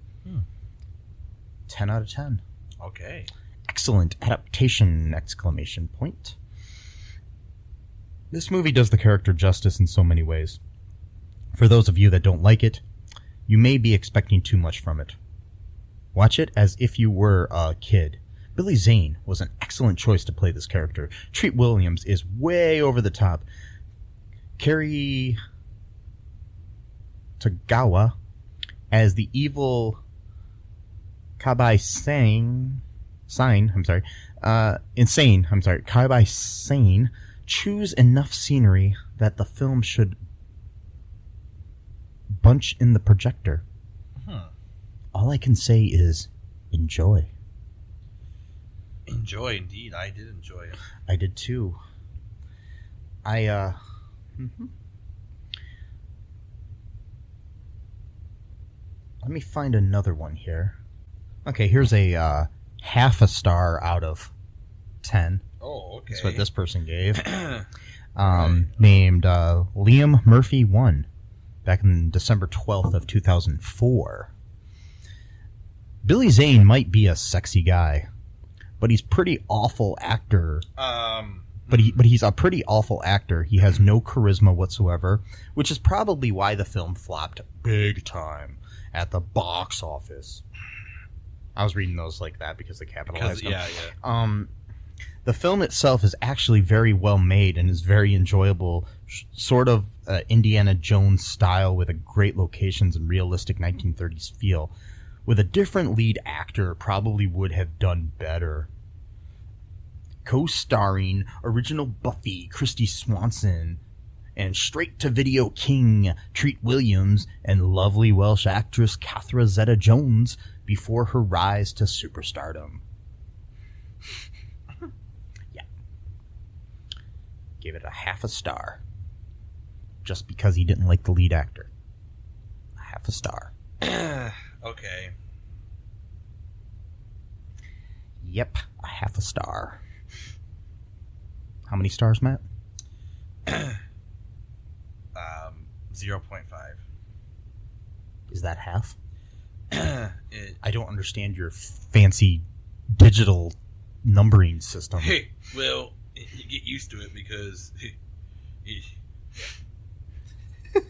10 out of 10. Okay. Excellent adaptation! ! This movie does the character justice in so many ways. For those of you that don't like it, you may be expecting too much from it. Watch it as if you were a kid. Billy Zane was an excellent choice to play this character. Treat Williams is way over the top. Carrie Tagawa as the evil Kabai Kabai Sane choose enough scenery that the film should bunch in the projector. All I can say is enjoy. Enjoy, indeed. I did enjoy it. I did too. Let me find another one here. Okay, here's a half a star out of 10. Oh, okay. That's what this person gave. Named Liam Murphy 1, back in December 12th of 2004. Billy Zane might be a sexy guy, but he's pretty awful actor. But he's a pretty awful actor. He has no charisma whatsoever, which is probably why the film flopped big time at the box office. I was reading those like that because they capitalized them. Yeah. The film itself is actually very well made and is very enjoyable, sort of Indiana Jones style with a great locations and realistic 1930s feel. With a different lead actor, probably would have done better. Co-starring original Buffy, Christy Swanson, and straight-to-video king Treat Williams and lovely Welsh actress Catherine Zeta-Jones before her rise to superstardom. Yeah. Gave it a half a star. Just because he didn't like the lead actor. A half a star. Okay. Yep, a half a star. How many stars, Matt? 0.5. Is that half? It, I don't understand your fancy digital numbering system. hey, well, you get used to it because I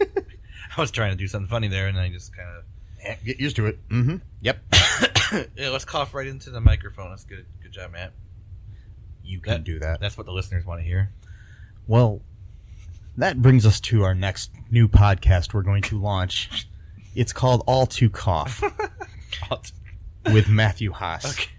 was trying to do something funny there, and I just kind of Get used to it. Mm-hmm. Yep. yeah, let's cough right into the microphone. That's good. Good job, Matt. You can do that. That's what the listeners want to hear. Well, that brings us to our next new podcast we're going to launch. It's called All Too Cough with Matthew Haas. Okay.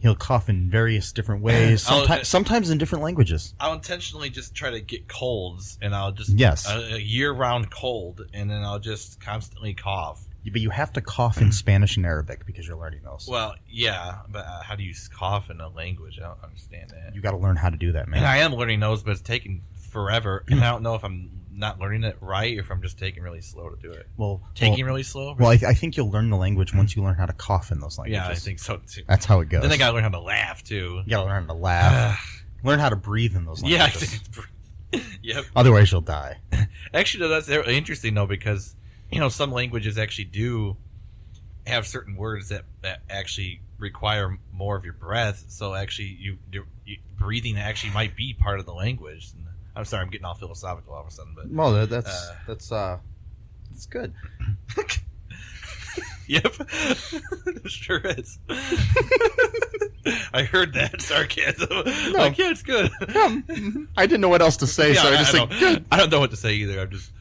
He'll cough in various different ways, sometimes in different languages. I'll intentionally just try to get colds, and I'll just a year-round cold, and then I'll just constantly cough. But you have to cough in Spanish and Arabic because you're learning those. Well, yeah, but how do you cough in a language? I don't understand that. You got to learn how to do that, man. And I am learning those, but it's taking forever, and I don't know if I'm not learning it right or if I'm just taking really slow to do it. Really slow? Well, I think you'll learn the language once you learn how to cough in those languages. Yeah, I think so too. That's how it goes. Then I gotta learn how to laugh too. You gotta learn how to laugh. Learn how to breathe in those languages. Yeah. Yep. Otherwise, you'll die. Actually, that's interesting though, because some languages actually do have certain words that actually require more of your breath. So actually, you breathing actually might be part of the language. And I'm sorry, I'm getting all philosophical all of a sudden, but well, that's good. Yep, it sure is. I heard that sarcasm. No. Like, yeah, it's good. I didn't know what else to say, so I just said good. I don't know what to say either. I'm just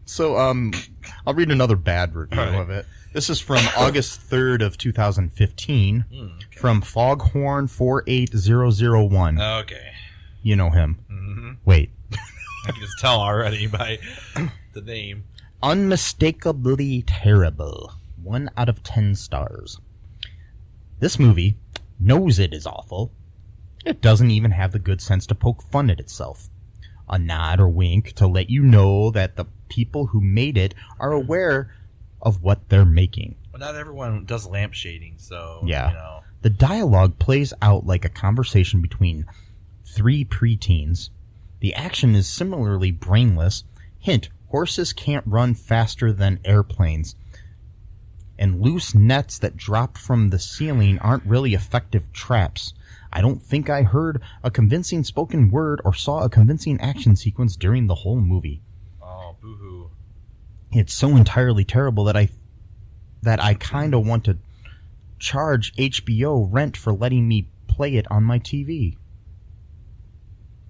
So I'll read another bad review of it. This is from August 3rd of 2015 from Foghorn 48001. Okay. You know him. Mm-hmm. Wait. I can just tell already by the name. Unmistakably terrible. 1 out of 10 stars. This movie knows it is awful. It doesn't even have the good sense to poke fun at itself. A nod or wink to let you know that the people who made it are aware of what they're making. Well, not everyone does lampshading, so yeah. The dialogue plays out like a conversation between 3 preteens. The action is similarly brainless. Hint, horses can't run faster than airplanes. And loose nets that drop from the ceiling aren't really effective traps. I don't think I heard a convincing spoken word or saw a convincing action sequence during the whole movie. Oh, boo-hoo. It's so entirely terrible that I kind of want to charge HBO rent for letting me play it on my TV.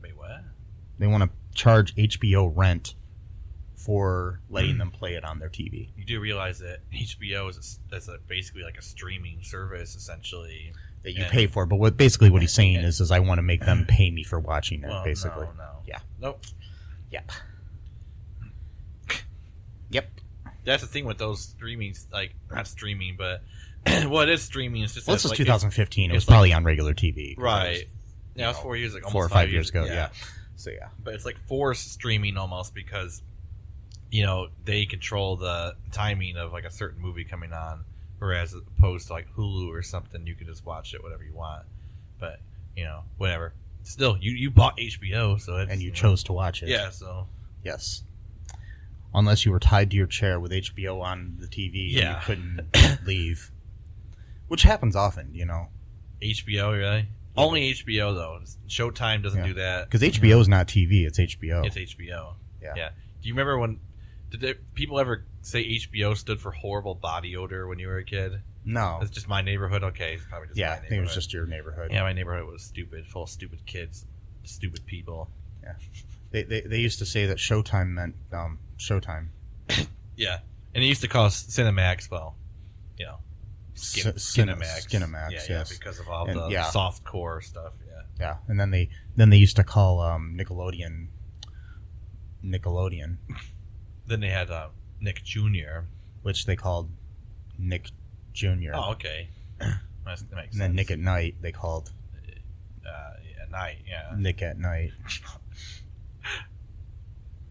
Wait, what? They want to charge HBO rent before letting them play it on their TV. You do realize that HBO is basically like a streaming service, essentially. That you pay for, but what he's saying is I want to make them pay me for watching it, Well, basically. No. Yeah. Nope. Yep. Yep. That's the thing with those streaming, like, not streaming, but what is streaming is just... Well, this was like, 2015. It was it's like- probably on regular TV. Right. Yeah, it was 4 years ago. 4 or 5 years ago, yeah. So, yeah. But it's like forced streaming almost because, they control the timing of like a certain movie coming on, whereas opposed to like Hulu or something, you can just watch it whatever you want. But, whatever. Still, you bought HBO, so it's... And you chose to watch it. Yeah, so... Yes. Unless you were tied to your chair with HBO on the TV and you couldn't leave. Which happens often, HBO, really? Only HBO, though. Showtime doesn't do that. Because HBO is not TV, it's HBO. It's HBO. Yeah. Do you remember when... people ever say HBO stood for horrible body odor when you were a kid? No. It's just my neighborhood? Okay, it's probably just my Yeah, I neighborhood. think it was just your neighborhood. Yeah, my neighborhood was stupid, full of stupid kids, stupid people. Yeah. They used to say that Showtime meant Showtime. Yeah. And they used to call us Cinemax, Skinemax. Skinemax, yeah, yes. because of all And, the soft core stuff, yeah. Yeah, and then they used to call Nickelodeon. Then they had Nick Jr. Which they called Nick Jr. Oh, okay. That makes And sense. then Nick at Night they called at night, yeah. Nick at Night.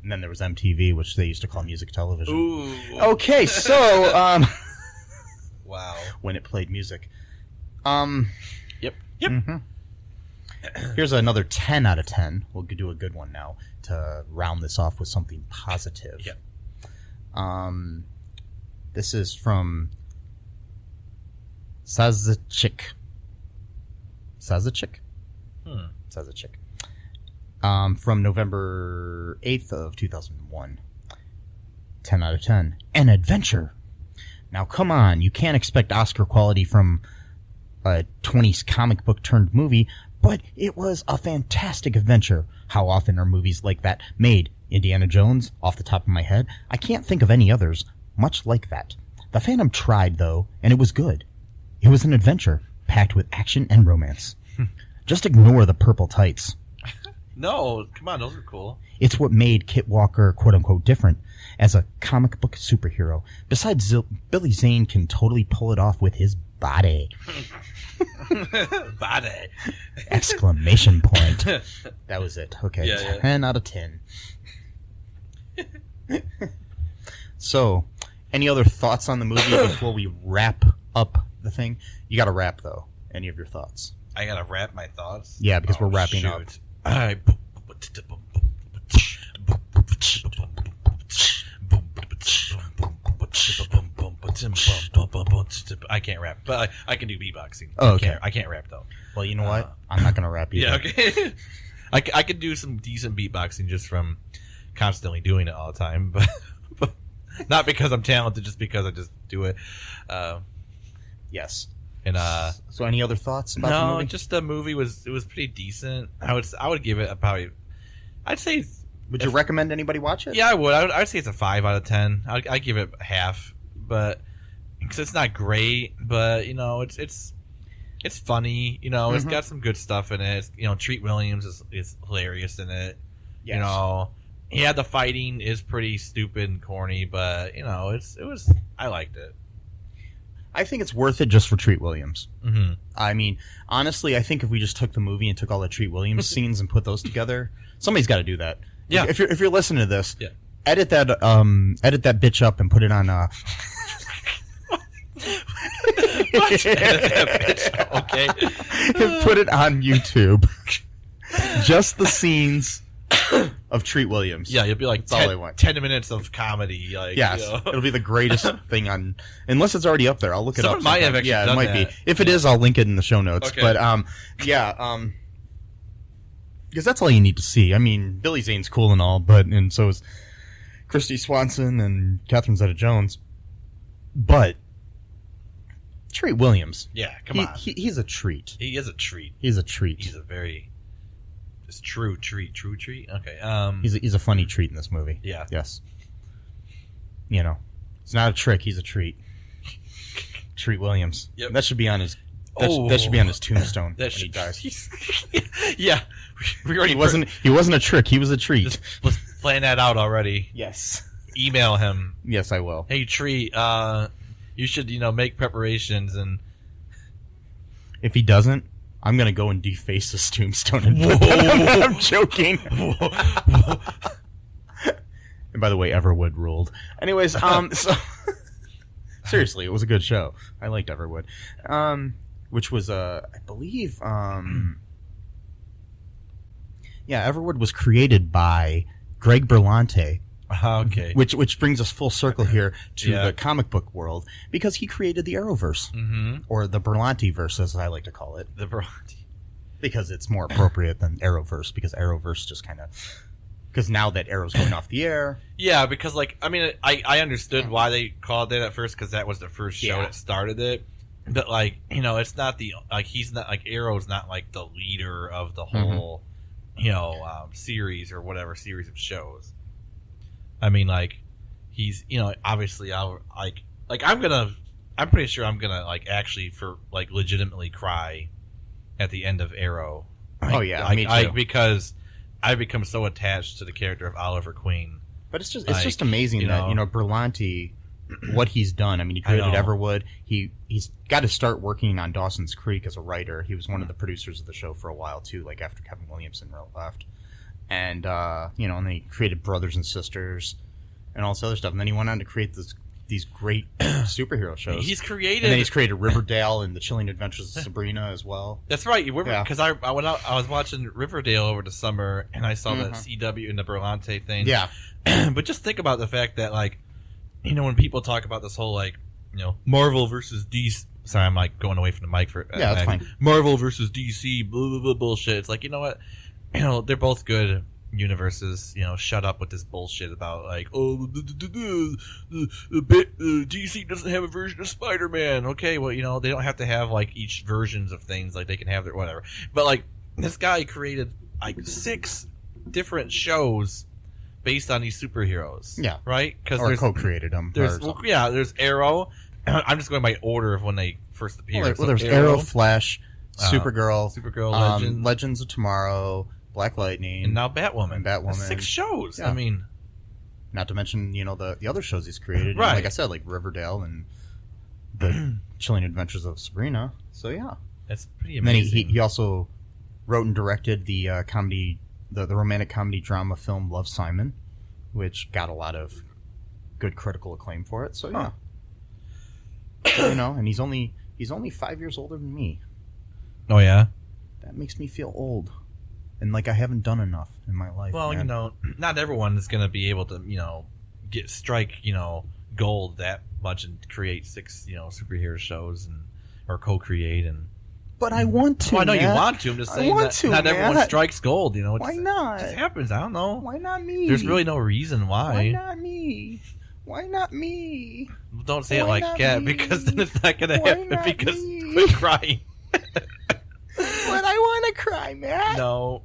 And then there was MTV, which they used to call music television. Ooh. Okay, so Wow. when it played music. Yep. Mm-hmm. Here's another 10 out of 10. We'll do a good one now to round this off with something positive. Yep. This is from Sazachik. Sazachik? Sazachik. From November 8th of 2001. 10 out of 10. An adventure. Now, come on. You can't expect Oscar quality from a 20s comic book turned movie, but it was a fantastic adventure. How often are movies like that made? Indiana Jones, off the top of my head. I can't think of any others much like that. The Phantom tried, though, and it was good. It was an adventure, packed with action and romance. Just ignore the purple tights. No, come on, those are cool. It's what made Kit Walker, quote-unquote, different as a comic book superhero. Besides, Billy Zane can totally pull it off with his body. Body. Exclamation point. That was it. Okay, Yeah, 10 out of 10. So, any other thoughts on the movie before we wrap up the thing? You got to wrap, though. Any of your thoughts? I gotta wrap my thoughts? Yeah, because we're wrapping up. I can't rap, but I can do beatboxing. Oh, okay. I can't rap, though. Well, you know what? I'm not going to rap either. Yeah, okay. I could do some decent beatboxing just from constantly doing it all the time, but not because I'm talented, just because I just do it. Yes. And So, any other thoughts about the movie? just the movie was pretty decent. I would give it I'd say. Would you recommend anybody watch it? Yeah, I would. I'd say it's a 5 out of 10. I'd give it half, but because it's not great, but it's funny. It's got some good stuff in it. Treat Williams is hilarious in it. Yes. Yeah, the fighting is pretty stupid and corny, but I liked it. I think it's worth it just for Treat Williams. Mm-hmm. I mean, honestly, I think if we just took the movie and took all the Treat Williams scenes and put those together, somebody's got to do that. Yeah. If you're listening to this, Yeah. edit that bitch up and put it on. Okay. And put it on YouTube. Just the scenes of Treat Williams. Yeah, you'll be like That's all I want. 10 minutes of comedy. Like, Yes, it'll be the greatest thing on. Unless it's already up there, I'll look it Someone up. might have sometime. actually Yeah, it done might be. that. If it is, I'll link it in the show notes. Okay. But because that's all you need to see. I mean, Billy Zane's cool and all, and so is Christy Swanson and Catherine Zeta-Jones. But Treat Williams, Yeah, come on. he's a treat. He is a treat. He's a treat. He's a very true treat. Okay. He's a funny treat in this movie. Yeah. Yes. You know, it's not a trick. He's a treat. Treat Williams. Yep. That should be on his. That should be on his tombstone when he dies. Yeah, we already He wasn't a trick. He was a treat. Let's plan that out already. Yes. Email him. Yes, I will. Hey, treat. You should make preparations, and if he doesn't, I'm gonna go and deface his tombstone and put that. I'm joking. And by the way, Everwood ruled. Anyways, so seriously, it was a good show. I liked Everwood. Which was I believe Everwood was created by Greg Berlanti. Okay. Which brings us full circle here to the comic book world, because he created the Arrowverse, or the Berlanti-verse, as I like to call it. The Berlanti. Because it's more appropriate than Arrowverse, because Arrowverse just kind of... Because now that Arrow's going off the air... Yeah, because, I understood why they called it at first, because that was the first show that started it. But, it's not the... he's not... Arrow's not, the leader of the whole, series or whatever series of shows. I mean, he's, obviously, I'm pretty sure I'm gonna, actually, legitimately cry at the end of Arrow. Me too. Because I've become so attached to the character of Oliver Queen. But it's just amazing that, Berlanti, what he's done. I mean, he created Everwood. He's got to start working on Dawson's Creek as a writer. He was one of the producers of the show for a while, too, after Kevin Williamson left. And, and then he created Brothers and Sisters and all this other stuff. And then he went on to create these great superhero shows. He's created... And then he's created Riverdale and The Chilling Adventures of Sabrina as well. That's right. Because I went out, I was watching Riverdale over the summer, and I saw the CW and the Berlanti thing. Yeah. But just think about the fact that, when people talk about this whole, Marvel versus DC... Sorry, I'm, going away from the mic for... yeah, that's fine. Marvel versus DC, blah, blah, blah, bullshit. It's you know what? They're both good universes. Shut up with this bullshit about DC doesn't have a version of Spider-Man. Okay, well, they don't have to have each versions of things. They can have their whatever. But this guy created 6 different shows based on these superheroes. Yeah, right. Or co-created them. There's Arrow. I'm just going by order of when they first appeared. Well, there's Arrow, Flash, Supergirl, Legends of Tomorrow, Black Lightning, and now Batwoman. That's 6 shows. Yeah. I mean, not to mention the other shows he's created. Right. Like I said, Riverdale and the Chilling Adventures of Sabrina. So yeah, that's pretty amazing. amazing. And then he also wrote and directed the comedy, the romantic comedy drama film Love, Simon, which got a lot of good critical acclaim for it. So yeah, and he's only 5 years older than me. Oh yeah, that makes me feel old. And I haven't done enough in my life. Well, man. not everyone is going to be able to, strike gold that much and create 6 superhero shows or co-create But I want to. Well, I know Matt. you want to. I'm just saying not everyone strikes gold. Why not? It just happens. I don't know. Why not me? There's really no reason why. Why not me? Why not me? Don't say it like that, because then it's not going to happen. Because quit crying. But I want to cry, Matt. No.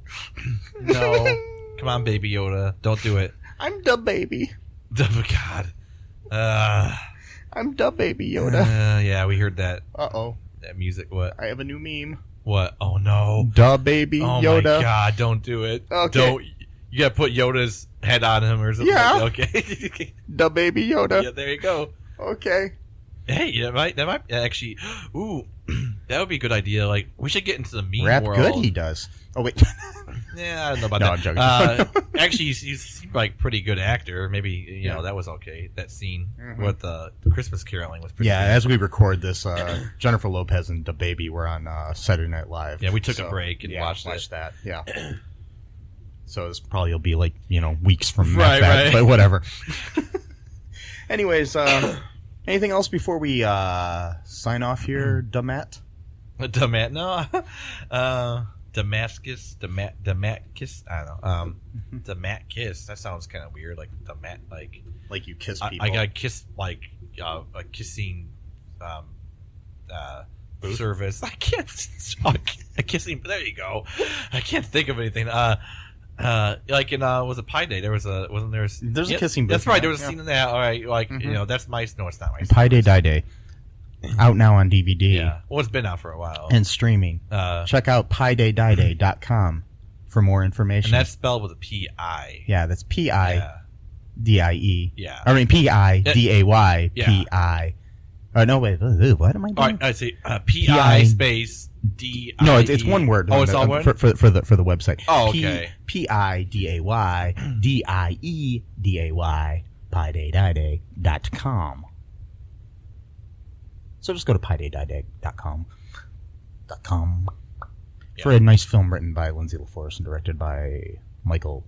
Come on, Baby Yoda. Don't do it. I'm the baby. Oh, God. I'm the Baby Yoda. Yeah, we heard that. Uh-oh. That music. What? I have a new meme. What? Oh, no. The Baby Yoda. Oh, my God. Don't do it. Okay. Don't. You got to put Yoda's head on him or something. Yeah. Okay. The Baby Yoda. Yeah, there you go. Okay. Hey, that might actually. Ooh, that would be a good idea. We should get into the meme Rap world. good he does. Oh wait. Yeah, I don't know about No, that. I'm joking. Actually, he's pretty good actor. Maybe that was okay. That scene with the Christmas caroling was pretty. Yeah, good. as we record this, Jennifer Lopez and the baby were on Saturday Night Live. Yeah, we took a break and watched that. Yeah. So this probably will be weeks from right, that, but whatever. Anyways, anything else before we sign off here, Damat? No. Damascus. I don't know. Damat-kiss. That sounds kind of weird. Like you kiss people. I got kissed a kissing service. I can't talk. A kissing. There you go. I can't think of anything. Like in was it Pie Day? There was a wasn't there? There's a kissing booth. That's right. in There was a scene in that. All right, like that's my. No, it's not my. Pie Day Die Day. Out now on DVD. Yeah. Well, it's been out for a while. And streaming. Check out piedaydiday.com for more information. And that's spelled with a P-I. Yeah, that's P-I-D-I-E. Yeah. I mean, P-I-D-A-Y. Yeah. P-I. Oh, no, wait. What am I doing? All right, I see. P-I space D-I-E. No, it's one word. Oh, it's all one? For the website. Oh, okay. P-I-D-A-Y D-I-E-D-A-Y piedaydiday.com. So just go to piedaydiday.com for a nice film written by Lindsay LaForest and directed by Michael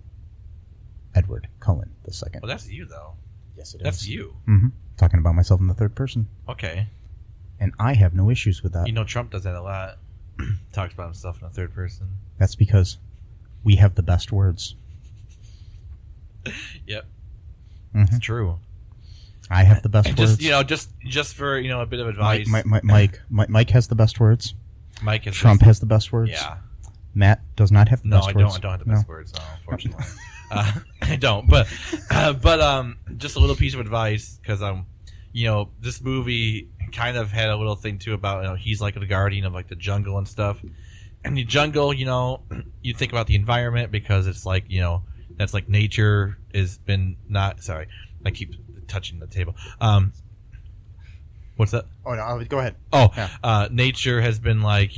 Edward Cullen II. Well, that's you, though. Yes, it is. That's you. Mm-hmm. Talking about myself in the third person. Okay. And I have no issues with that. You know, Trump does that a lot. Talks about himself in the third person. That's because we have the best words. Yep. Mm-hmm. It's true. I have the best And words. just for a bit of advice. Mike has the best words. Mike has Trump has the best words. Yeah. Matt does not have the No, best I words. don't have the best words, no, unfortunately. I don't. But just a little piece of advice because this movie kind of had a little thing too about he's like the guardian of like the jungle and stuff. And the jungle, you think about the environment because it's like that's like nature has been not. Sorry, I keep touching the table. What's that? Oh no, go ahead. Oh, yeah. Nature has been like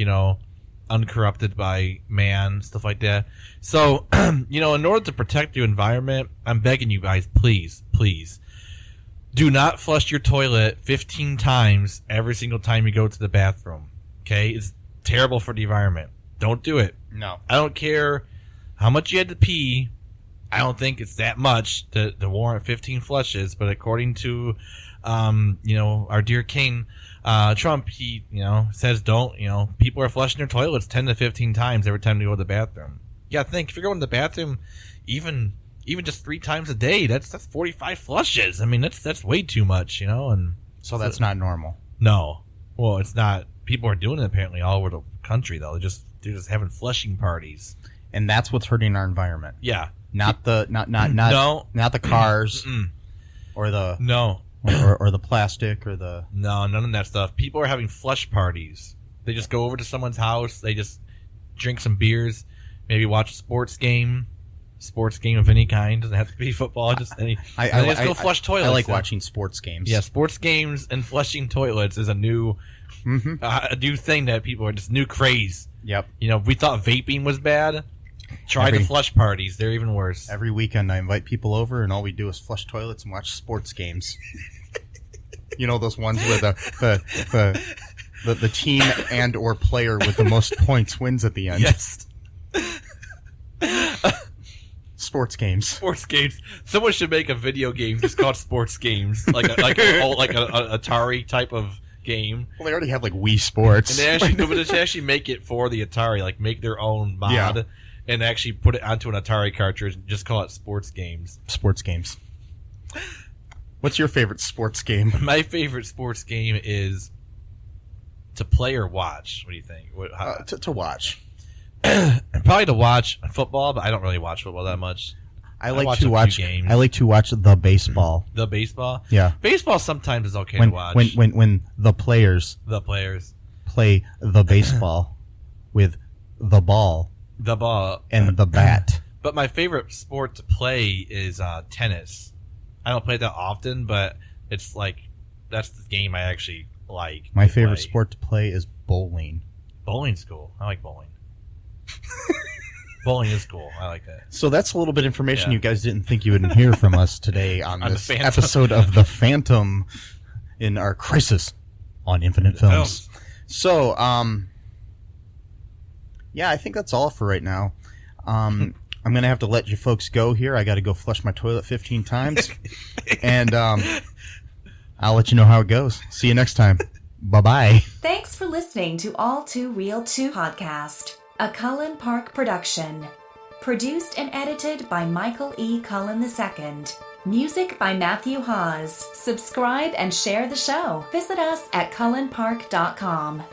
uncorrupted by man, stuff like that. So, in order to protect your environment, I'm begging you guys, please, do not flush your toilet 15 times every single time you go to the bathroom. Okay? It's terrible for the environment. Don't do it. No. I don't care how much you had to pee. I don't think it's that much to warrant 15 flushes, but according to, our dear king, Trump, he, says don't, people are flushing their toilets 10 to 15 times every time they go to the bathroom. You gotta think, if you're going to the bathroom even just 3 times a day, that's 45 flushes. I mean, that's way too much, and. So that's not normal. No. Well, it's not. People are doing it apparently all over the country, though. They're just having flushing parties. And that's what's hurting our environment. Yeah. Not the cars or the or the plastic or the none of that stuff. People are having flush parties. They just go over to someone's house. They just drink some beers, maybe watch a sports game of any kind. Doesn't have to be football. Just any. They just go flush toilets. I like watching sports games. Yeah, sports games and flushing toilets is a new thing that people are just new craze. Yep. We thought vaping was bad. Try the flush parties. They're even worse. Every weekend I invite people over and all we do is flush toilets and watch sports games. Those ones where the team and or player with the most points wins at the end. Yes. Sports games. Sports games. Someone should make a video game just called Sports Games, like a Atari type of game. Well, they already have like Wii Sports, and they actually make it for the Atari, like make their own mod. Yeah. And actually put it onto an Atari cartridge and just call it Sports Games. Sports games. What's your favorite sports game? My favorite sports game is to play or watch. What do you think? To watch. Probably to watch football, but I don't really watch football that much. I like to watch the baseball. The baseball? Yeah. Baseball sometimes is okay to watch. When the players play the baseball with the ball. The ball. And the bat. But my favorite sport to play is tennis. I don't play it that often, but it's like, that's the game I actually like. My favorite sport to play is bowling. Bowling's cool. I like bowling. Bowling is cool. I like that. So that's a little bit of information you guys didn't think you would hear from us today on this episode of The Phantom in our Crisis on Infinite Films. So, yeah, I think that's all for right now. I'm going to have to let you folks go here. I got to go flush my toilet 15 times. And I'll let you know how it goes. See you next time. Bye-bye. Thanks for listening to ALL2REELTOO podcast, a Cullen Park production. Produced and edited by Michael E. Cullen II. Music by Matthew Hawes. Subscribe and share the show. Visit us at cullenpark.com.